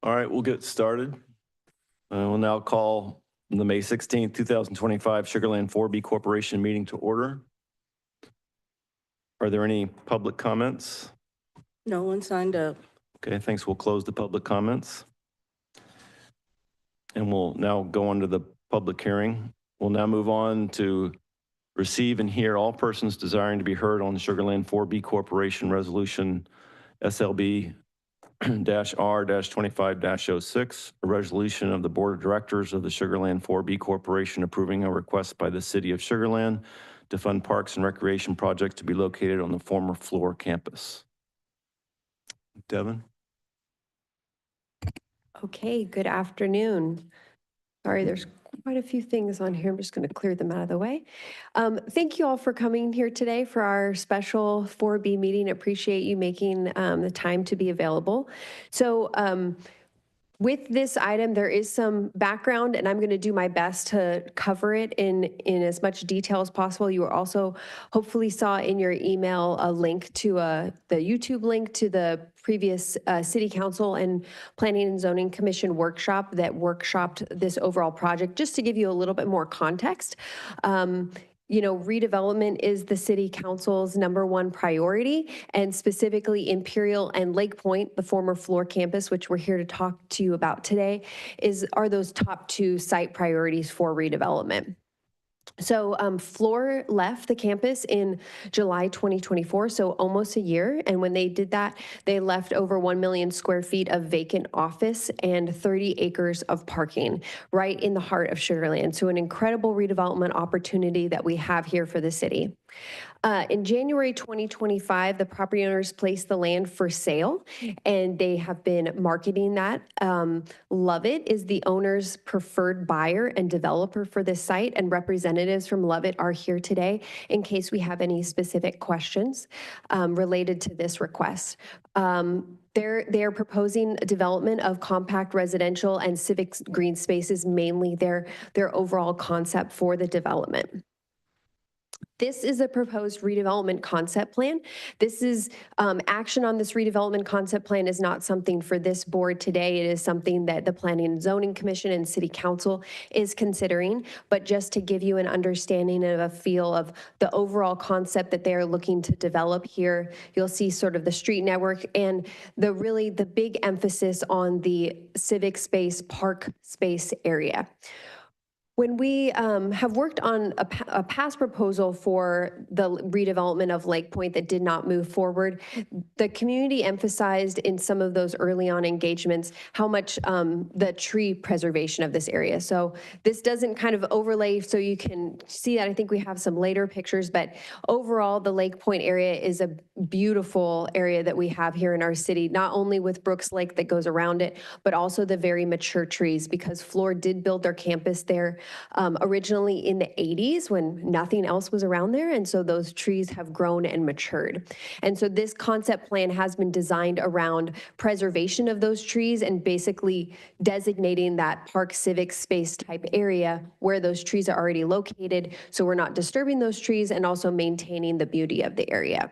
All right, we'll get started. We'll now call the May 16th, 2025 Sugarland 4B Corporation meeting to order. Are there any public comments? No one signed up. Okay, thanks. We'll close the public comments. And we'll now go on to the public hearing. We'll now move on to receive and hear all persons desiring to be heard on the Sugarland 4B Corporation Resolution SLB-R-25-06, a resolution of the Board of Directors of the Sugarland 4B Corporation approving a request by the City of Sugarland to fund parks and recreation projects to be located on the former Floor campus. Devin? Okay, good afternoon. Sorry, there's quite a few things on here. I'm just going to clear them out of the way. Thank you all for coming here today for our special 4B meeting. Appreciate you making the time to be available. So with this item, there is some background, and I'm going to do my best to cover it in as much detail as possible. You also hopefully saw in your email a link to the YouTube link to the previous City Council and Planning and Zoning Commission workshop that workshopped this overall project, just to give you a little bit more context. You know, redevelopment is the City Council's #1 priority, and specifically Imperial and Lake Point, the former Floor campus, which we're here to talk to you about today, are those top 2 site priorities for redevelopment. So Floor left the campus in July 2024, so almost a year. And when they did that, they left over 1 million square feet of vacant office and 30 acres of parking right in the heart of Sugarland. So an incredible redevelopment opportunity that we have here for the city. In January 2025, the property owners placed the land for sale, and they have been marketing that. Lovett is the owner's preferred buyer and developer for this site, and representatives from Lovett are here today in case we have any specific questions related to this request. They're proposing development of compact residential and civic green spaces, mainly their overall concept for the development. This is a proposed redevelopment concept plan. This is action on this redevelopment concept plan is not something for this board today. It is something that the Planning and Zoning Commission and City Council is considering. But just to give you an understanding of a feel of the overall concept that they're looking to develop here, you'll see sort of the street network and the big emphasis on the civic space, park space area. When we have worked on a past proposal for the redevelopment of Lake Point that did not move forward, the community emphasized in some of those early on engagements how much the tree preservation of this area. So this doesn't kind of overlay so you can see that. I think we have some later pictures, but overall the Lake Point area is a beautiful area that we have here in our city, not only with Brooks Lake that goes around it, but also the very mature trees, because Floor did build their campus there originally in the 80s when nothing else was around there. And so those trees have grown and matured. And so this concept plan has been designed around preservation of those trees and basically designating that park civic space type area where those trees are already located. So we're not disturbing those trees and also maintaining the beauty of the area.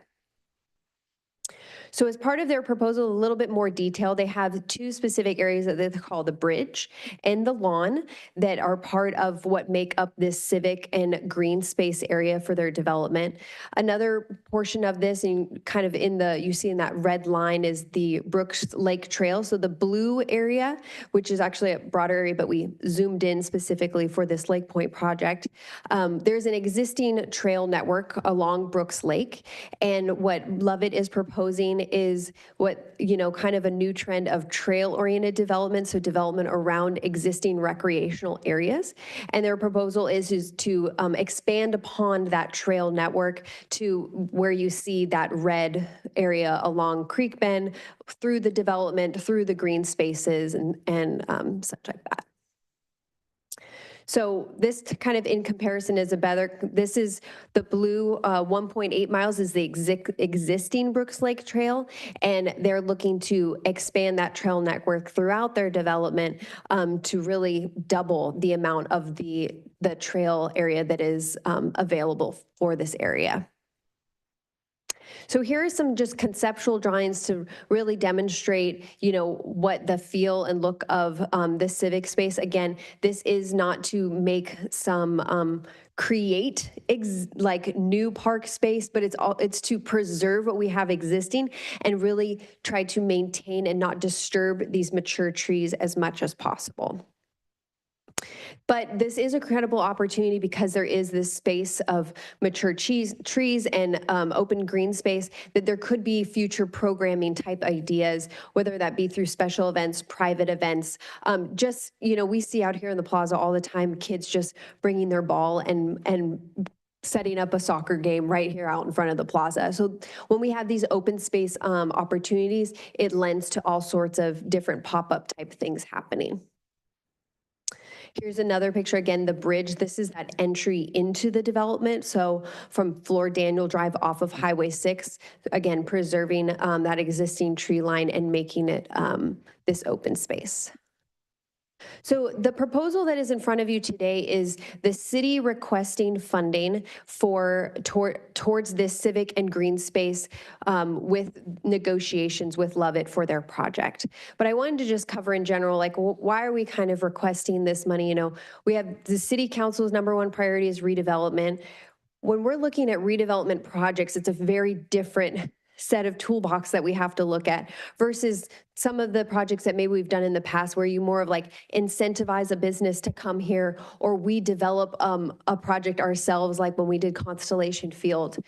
So as part of their proposal, a little bit more detail, they have 2 specific areas that they call the bridge and the lawn that are part of what make up this civic and green space area for their development. Another portion of this, and kind of you see in that red line, is the Brooks Lake Trail. So the blue area, which is actually a broader area, but we zoomed in specifically for this Lake Point project. There's an existing trail network along Brooks Lake, and what Lovett is proposing is what, kind of a new trend of trail-oriented development, so development around existing recreational areas. And their proposal is to expand upon that trail network to where you see that red area along Creek Bend, through the development, through the green spaces and such like that. So this kind of in comparison is this is the blue 1.8 miles is the existing Brooks Lake Trail, and they're looking to expand that trail network throughout their development to really double the amount of the trail area that is available for this area. So here are some just conceptual drawings to really demonstrate, what the feel and look of the civic space. Again, this is not to make some create like new park space, but it's to preserve what we have existing and really try to maintain and not disturb these mature trees as much as possible. But this is a credible opportunity because there is this space of mature trees and open green space that there could be future programming type ideas, whether that be through special events, private events. We see out here in the plaza all the time, kids just bringing their ball and setting up a soccer game right here out in front of the plaza. So when we have these open space opportunities, it lends to all sorts of different pop-up type things happening. Here's another picture, again, the bridge. This is that entry into the development. So from Floor Daniel Drive off of Highway 6, again, preserving that existing tree line and making it this open space. So the proposal that is in front of you today is the city requesting funding towards this civic and green space with negotiations with Lovett for their project. But I wanted to just cover in general, like, why are we kind of requesting this money? We have the city council's #1 priority is redevelopment. When we're looking at redevelopment projects, it's a very different set of toolbox that we have to look at versus some of the projects that maybe we've done in the past where you more of like incentivize a business to come here, or we develop a project ourselves, like when we did Constellation Field.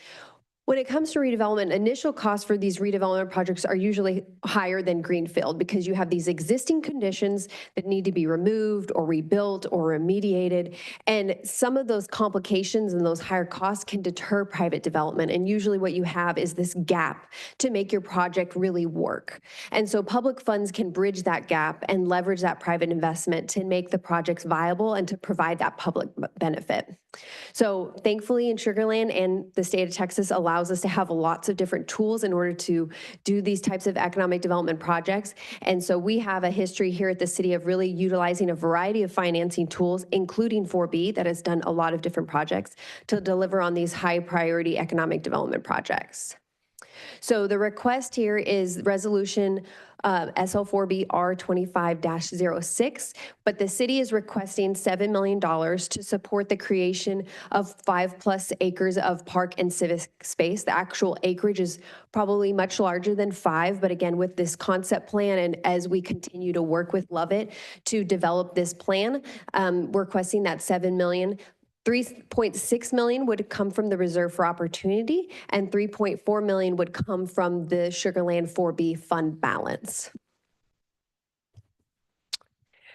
When it comes to redevelopment, initial costs for these redevelopment projects are usually higher than greenfield because you have these existing conditions that need to be removed or rebuilt or remediated. And some of those complications and those higher costs can deter private development. And usually what you have is this gap to make your project really work. And so public funds can bridge that gap and leverage that private investment to make the projects viable and to provide that public benefit. So thankfully in Sugar Land and the state of Texas allows us to have lots of different tools in order to do these types of economic development projects. And so we have a history here at the city of really utilizing a variety of financing tools, including 4B that has done a lot of different projects to deliver on these high priority economic development projects. So the request here is resolution SL4B R25-06, but the city is requesting $7 million to support the creation of 5+ acres of park and civic space. The actual acreage is probably much larger than 5, but again, with this concept plan and as we continue to work with Lovett to develop this plan, we're requesting that $7 million. 3.6 million would come from the Reserve for Opportunity, and 3.4 million would come from the Sugar Land 4B fund balance.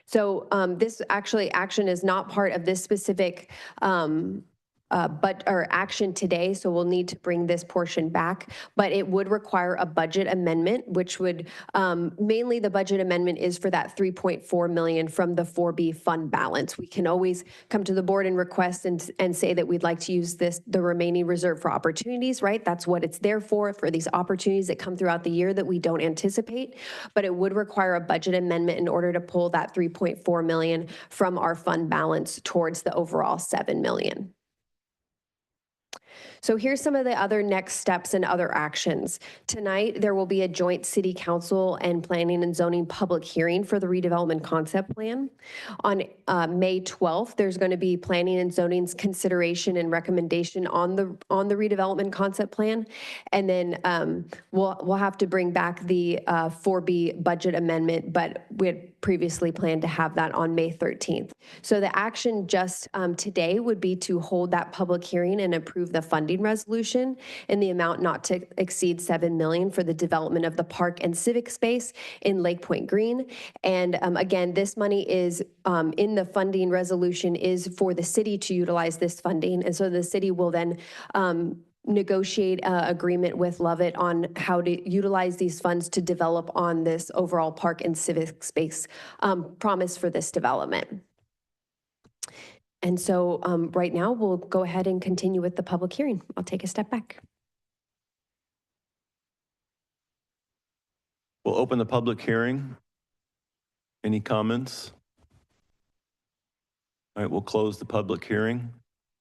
So this action is not part of this specific action today, so we'll need to bring this portion back, but it would require a budget amendment, which would mainly the budget amendment is for that 3.4 million from the 4B fund balance. We can always come to the board and request and say that we'd like to use the remaining Reserve for Opportunities, right? That's what it's there for these opportunities that come throughout the year that we don't anticipate, but it would require a budget amendment in order to pull that 3.4 million from our fund balance towards the overall 7 million. So here's some of the other next steps and other actions. Tonight, there will be a joint city council and planning and zoning public hearing for the redevelopment concept plan. On May 12th, there's going to be planning and zoning's consideration and recommendation on the redevelopment concept plan. And then we'll have to bring back the 4B budget amendment, but we'd previously planned to have that on May 13th. So the action just today would be to hold that public hearing and approve the funding resolution in the amount not to exceed $7 million for the development of the park and civic space in Lake Point Green. And again, this money is in the funding resolution is for the city to utilize this funding. And so the city will then negotiate an agreement with Lovett on how to utilize these funds to develop on this overall park and civic space promise for this development. And so right now we'll go ahead and continue with the public hearing. I'll take a step back. We'll open the public hearing. Any comments? All right, we'll close the public hearing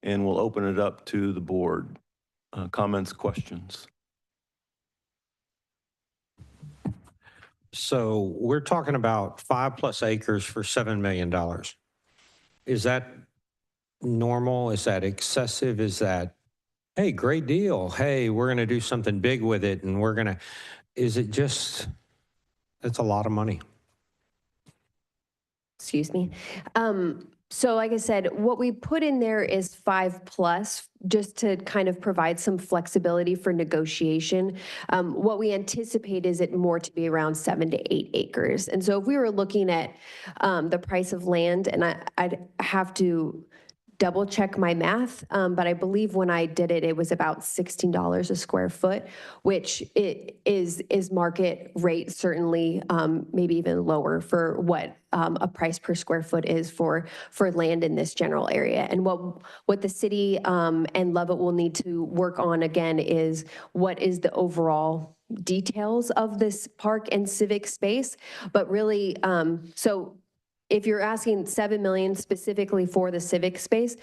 and we'll open it up to the board. Comments, questions? So we're talking about 5+ acres for $7 million. Is that normal? Is that excessive? Is that, hey, great deal. Hey, we're going to do something big with it and we're going to, is it just, it's a lot of money. Excuse me. So like I said, what we put in there is 5+ just to kind of provide some flexibility for negotiation. What we anticipate is it more to be around 7 to 8 acres. And so if we were looking at the price of land, and I'd have to double check my math, but I believe when I did it, it was about $16 a square foot, which it is market rate, certainly maybe even lower for what a price per square foot is for land in this general area. And what the city and Lovett will need to work on again is what is the overall details of this park and civic space, but really, so if you're asking $7 million specifically for the civic space,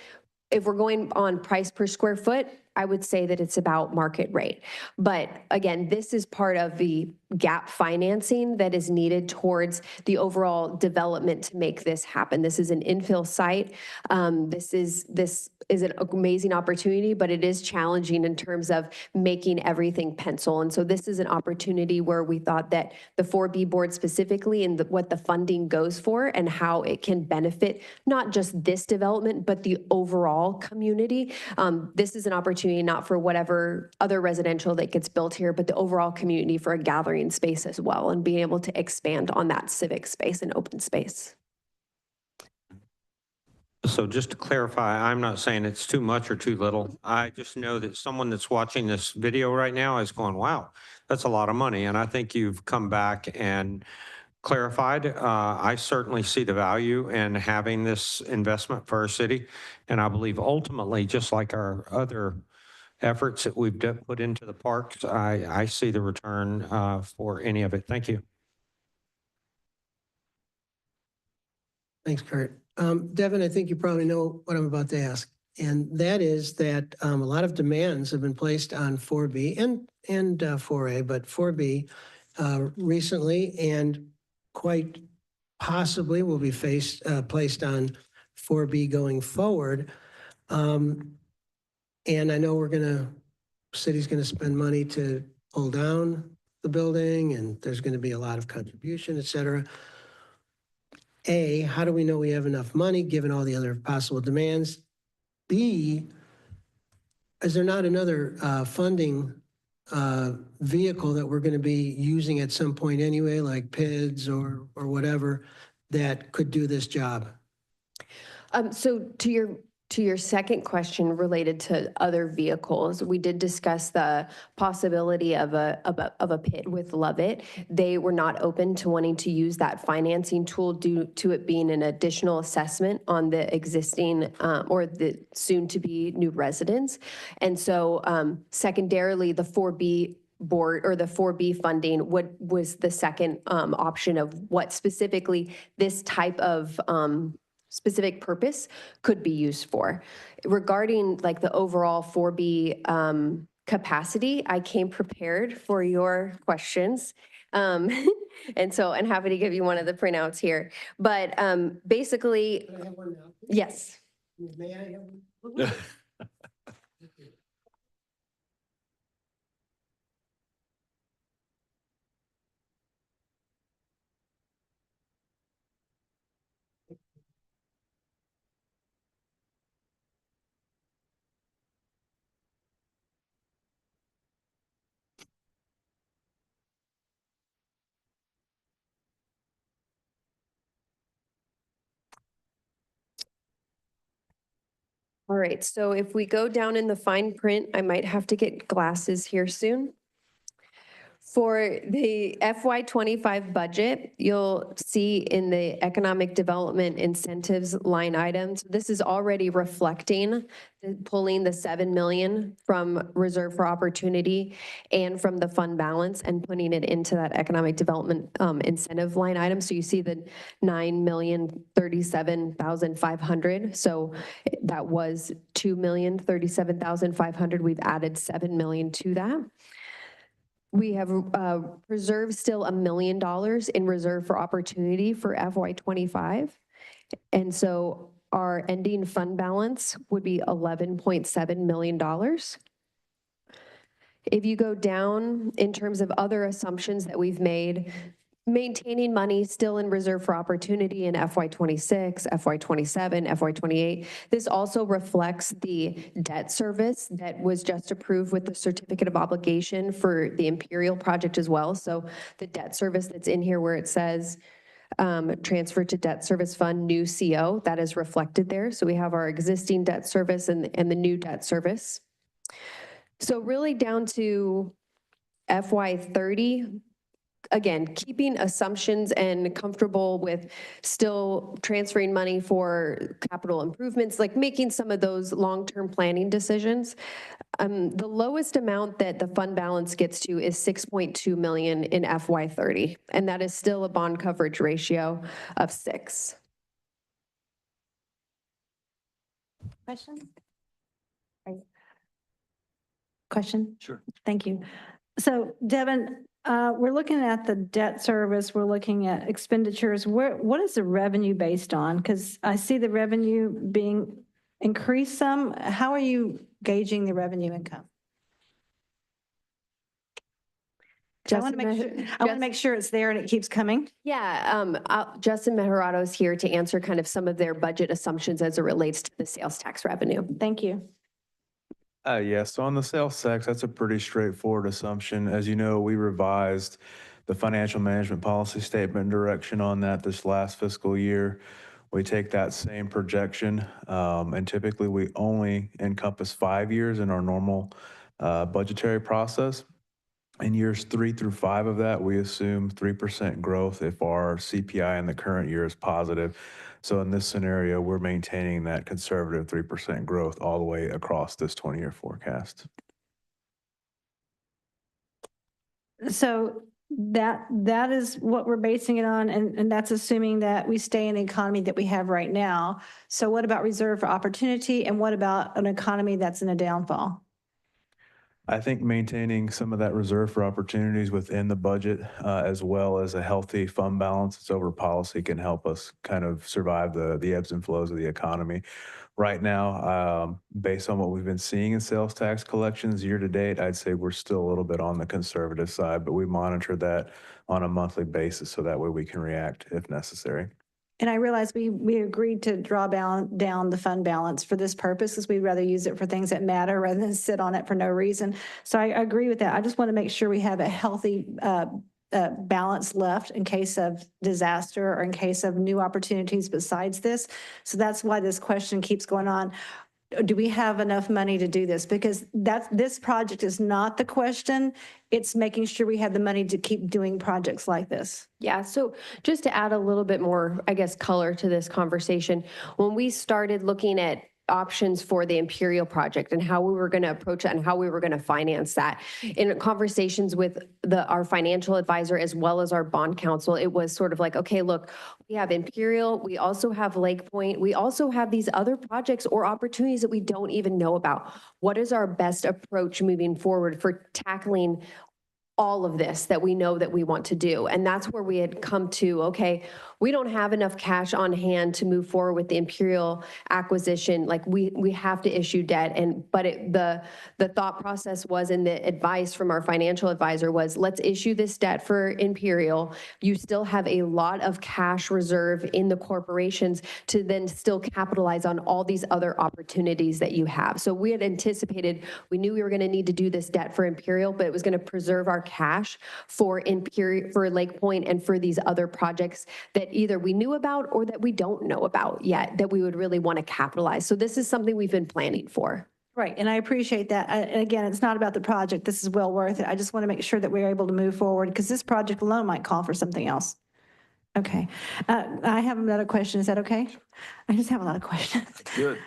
if we're going on price per square foot, I would say that it's about market rate. But again, this is part of the gap financing that is needed towards the overall development to make this happen. This is an infill site. This is an amazing opportunity, but it is challenging in terms of making everything pencil. And so this is an opportunity where we thought that the 4B board specifically and what the funding goes for and how it can benefit not just this development, but the overall community. This is an opportunity not for whatever other residential that gets built here, but the overall community for a gathering space as well, and being able to expand on that civic space and open space. So just to clarify, I'm not saying it's too much or too little. I just know that someone that's watching this video right now is going, wow, that's a lot of money. And I think you've come back and clarified. I certainly see the value in having this investment for our city. And I believe ultimately, just like our other efforts that we've put into the parks, I see the return for any of it. Thank you. Thanks, Kurt. Devin, I think you probably know what I'm about to ask. And that is that a lot of demands have been placed on 4B and 4A, but 4B recently, and quite possibly will be placed on 4B going forward. And I know city's gonna spend money to pull down the building, and there's gonna be a lot of contribution, et cetera. A, how do we know we have enough money given all the other possible demands? B, is there not another funding vehicle that we're going to be using at some point anyway, like PIDs or whatever, that could do this job? So to your second question related to other vehicles, we did discuss the possibility of a PID with Lovett. They were not open to wanting to use that financing tool due to it being an additional assessment on the existing or the soon-to-be new residents. And so secondarily, the 4B board or the 4B funding was the second option of what specifically this type of specific purpose could be used for. Regarding like the overall 4B capacity, I came prepared for your questions. And so I'm happy to give you one of the printouts here. But basically, Can I have one now? yes. May I have one? All right, so if we go down in the fine print, I might have to get glasses here soon. For the FY25 budget, you'll see in the economic development incentives line items, this is already reflecting pulling the 7 million from reserve for opportunity and from the fund balance and putting it into that economic development incentive line item. So you see the 9,037,500. So that was 2,037,500. We've added 7 million to that. We have reserved still $1 million in reserve for opportunity for FY25. And so our ending fund balance would be $11.7 million. If you go down in terms of other assumptions that we've made, maintaining money still in reserve for opportunity in FY26, FY27, FY28. This also reflects the debt service that was just approved with the certificate of obligation for the Imperial project as well. So the debt service that's in here where it says transfer to debt service fund, new CO, that is reflected there. So we have our existing debt service and the new debt service. So really down to FY30, again, keeping assumptions and comfortable with still transferring money for capital improvements, like making some of those long-term planning decisions. The lowest amount that the fund balance gets to is 6.2 million in FY30, and that is still a bond coverage ratio of 6. Question? Question? Sure. Thank you. So Devin, we're looking at the debt service, we're looking at expenditures. What is the revenue based on? Because I see the revenue being increased some. How are you gauging the revenue income? I want to make sure it's there and it keeps coming. Yeah, Justin Mejorado is here to answer kind of some of their budget assumptions as it relates to the sales tax revenue. Thank you. Yeah, so on the sales tax, that's a pretty straightforward assumption. As you know, we revised the financial management policy statement and direction on that this last fiscal year. We take that same projection, and typically we only encompass 5 years in our normal budgetary process. In years 3 through 5 of that, we assume 3% growth if our CPI in the current year is positive. So in this scenario, we're maintaining that conservative 3% growth all the way across this 20-year forecast. So that is what we're basing it on, and that's assuming that we stay in the economy that we have right now. So what about reserve for opportunity, and what about an economy that's in a downfall? I think maintaining some of that reserve for opportunities within the budget, as well as a healthy fund balance that's over policy, can help us kind of survive the ebbs and flows of the economy. Right now, based on what we've been seeing in sales tax collections year to date, I'd say we're still a little bit on the conservative side, but we monitor that on a monthly basis so that way we can react if necessary. And I realize we agreed to draw down the fund balance for this purpose, because we'd rather use it for things that matter rather than sit on it for no reason. So I agree with that. I just want to make sure we have a healthy balance left in case of disaster or in case of new opportunities besides this. So that's why this question keeps going on. Do we have enough money to do this? Because this project is not the question. It's making sure we have the money to keep doing projects like this. Yeah, so just to add a little bit more, I guess, color to this conversation, when we started looking at options for the Imperial project and how we were going to approach that and how we were going to finance that, in conversations with our financial advisor as well as our bond counsel, it was sort of like, okay, look, we have Imperial, we also have Lake Point, we also have these other projects or opportunities that we don't even know about. What is our best approach moving forward for tackling all of this that we know that we want to do? And that's where we had come to, okay, we don't have enough cash on hand to move forward with the Imperial acquisition. Like we have to issue debt. But the thought process was, and the advice from our financial advisor was, let's issue this debt for Imperial. You still have a lot of cash reserve in the corporations to then still capitalize on all these other opportunities that you have. So we had anticipated, we knew we were going to need to do this debt for Imperial, but it was going to preserve our cash for for Lake Point and for these other projects that either we knew about or that we don't know about yet that we would really want to capitalize. So this is something we've been planning for. Right, and I appreciate that. And again, it's not about the project. This is well worth it. I just want to make sure that we're able to move forward because this project alone might call for something else. Okay. I have another question. Is that okay? I just have a lot of questions. Good.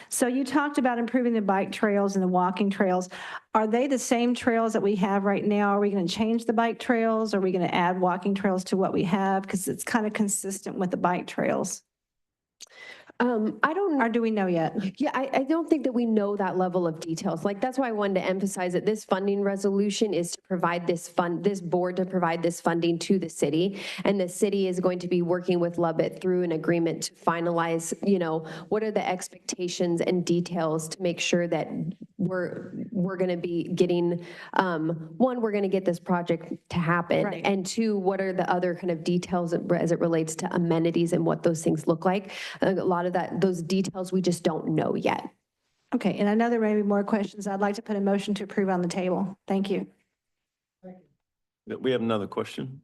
So you talked about improving the bike trails and the walking trails. Are they the same trails that we have right now? Are we going to change the bike trails? Are we going to add walking trails to what we have? Because it's kind of consistent with the bike trails. I don't Or do we know yet? Yeah, I don't think that we know that level of details. Like, that's why I wanted to emphasize that this funding resolution is to provide this board to provide this funding to the city. And the city is going to be working with Lubbock through an agreement to finalize, what are the expectations and details to make sure that we're going to be getting, one, we're going to get this project to happen. Right. And two, what are the other kind of details as it relates to amenities and what those things look like? A lot of those details we just don't know yet. Okay, and I know there may be more questions. I'd like to put a motion to approve on the table. Thank you. We have another question.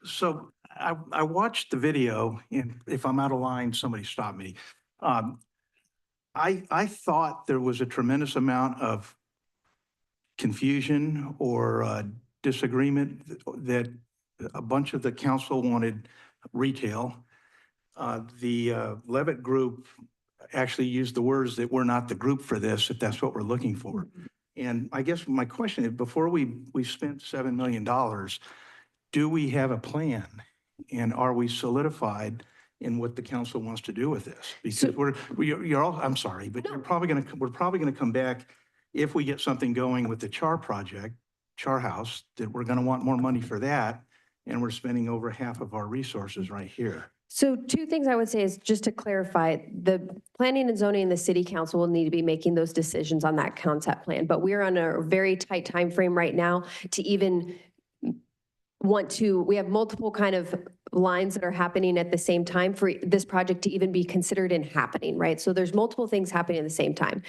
So I watched the video, and if I'm out of line, somebody stop me. I thought there was a tremendous amount of confusion or disagreement that a bunch of the council wanted retail. The Levitt group actually used the words that we're not the group for this, if that's what we're looking for. And I guess my question is, before we spent $7 million, do we have a plan? And are we solidified in what the council wants to do with this? Because you're all, I'm sorry, but we're probably gonna come back if we get something going with the Char project, Char House, that we're gonna want more money for that. And we're spending over half of our resources right here. So two things I would say is, just to clarify, the planning and zoning and the city council will need to be making those decisions on that concept plan. But we're on a very tight time frame right now to even we have multiple kind of lines that are happening at the same time for this project to even be considered in happening, right? So there's multiple things happening at the same time.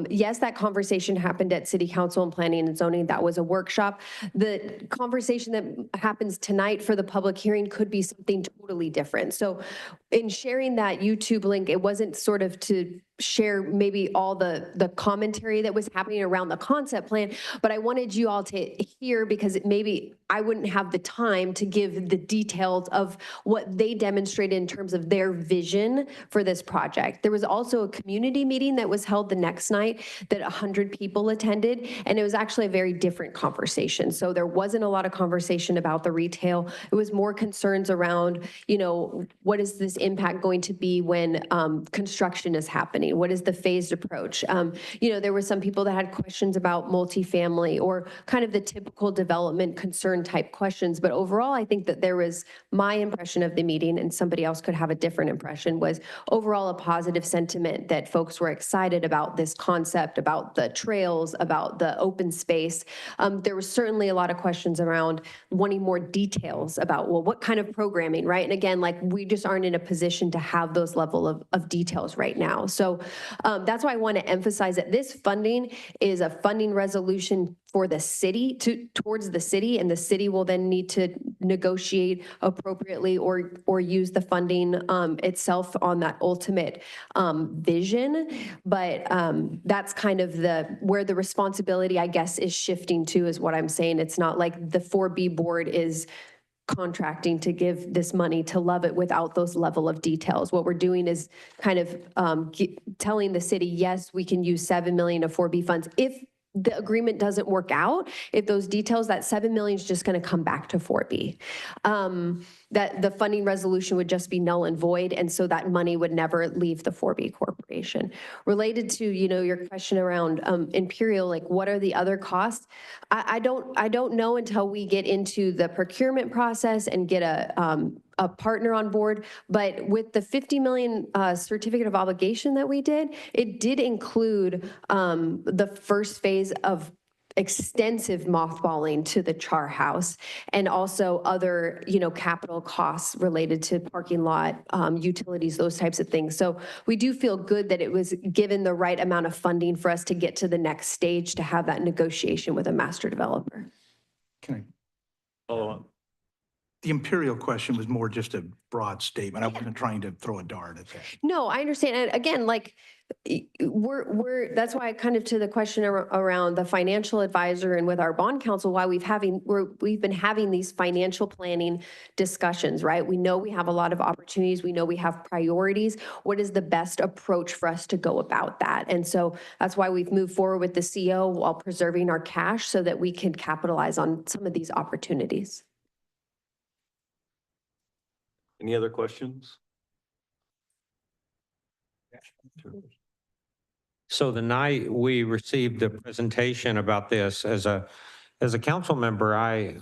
Yes, that conversation happened at City Council and Planning and Zoning. That was a workshop. The conversation that happens tonight for the public hearing could be something totally different. So in sharing that YouTube link, it wasn't sort of to share maybe all the commentary that was happening around the concept plan, but I wanted you all to hear, because maybe I wouldn't have the time to give the details of what they demonstrated in terms of their vision for this project. There was also a community meeting that was held the next night that 100 people attended, and it was actually a very different conversation. So there wasn't a lot of conversation about the retail. It was more concerns around, what is this impact going to be when construction is happening? What is the phased approach? There were some people that had questions about multifamily or kind of the typical development concern type questions. But overall, I think that there was, my impression of the meeting, and somebody else could have a different impression, was overall a positive sentiment that folks were excited about this concept, about the trails, about the open space. There was certainly a lot of questions around wanting more details about, well, what kind of programming, right? And again, like, we just aren't in a position to have those level of details right now. So that's why I want to emphasize that this funding is a funding resolution for the city, towards the city, and the city will then need to negotiate appropriately or use the funding itself on that ultimate vision. But that's kind of where the responsibility, I guess, is shifting to, is what I'm saying. It's not like the 4B board is contracting to give this money to Lubbock without those level of details. What we're doing is kind of telling the city, yes, we can use 7 million of 4B funds. If the agreement doesn't work out, if those details, that 7 million is just going to come back to 4B. That the funding resolution would just be null and void, and so that money would never leave the 4B corporation. Related to, your question around Imperial, like, what are the other costs? I don't know until we get into the procurement process and get a partner on board. But with the 50 million certificate of obligation that we did, it did include the first phase of extensive mothballing to the Char House and also other, capital costs related to parking lot, utilities, those types of things. So we do feel good that it was given the right amount of funding for us to get to the next stage to have that negotiation with a master developer. Can I, Follow up. the Imperial question was more just a broad statement. I wasn't trying to throw a dart at that. No, I understand. And again, like, that's why kind of to the question around the financial advisor and with our bond counsel, why we've been having these financial planning discussions, right? We know we have a lot of opportunities. We know we have priorities. What is the best approach for us to go about that? And so that's why we've moved forward with the CO while preserving our cash so that we can capitalize on some of these opportunities. Any other questions? So the night we received the presentation about this, as a council member, I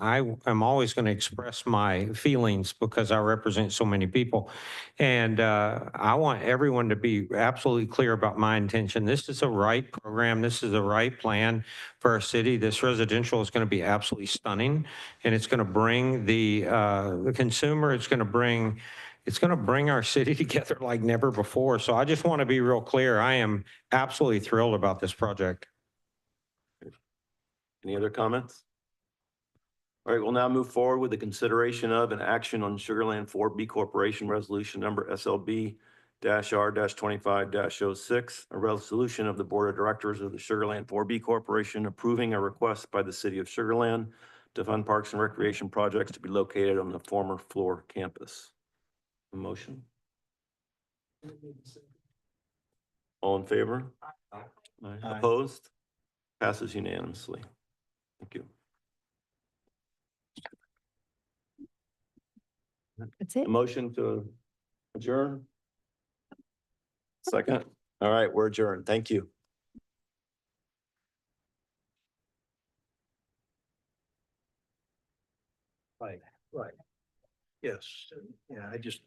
am always going to express my feelings because I represent so many people. And I want everyone to be absolutely clear about my intention. This is the right program. This is the right plan for our city. This residential is going to be absolutely stunning, and it's going to bring the consumer. It's going to bring our city together like never before. So I just want to be real clear. I am absolutely thrilled about this project. Any other comments? All right, we'll now move forward with the consideration of an action on Sugarland 4B Corporation Resolution Number SLB-R-25-06, a resolution of the Board of Directors of the Sugarland 4B Corporation approving a request by the City of Sugarland to fund parks and recreation projects to be located on the former Floor campus. A motion? All in favor? Aye. Opposed? Passes unanimously. Thank you. That's it. A motion to adjourn? Second? All right, we're adjourned. Thank you. Right. Yes. Yeah, it's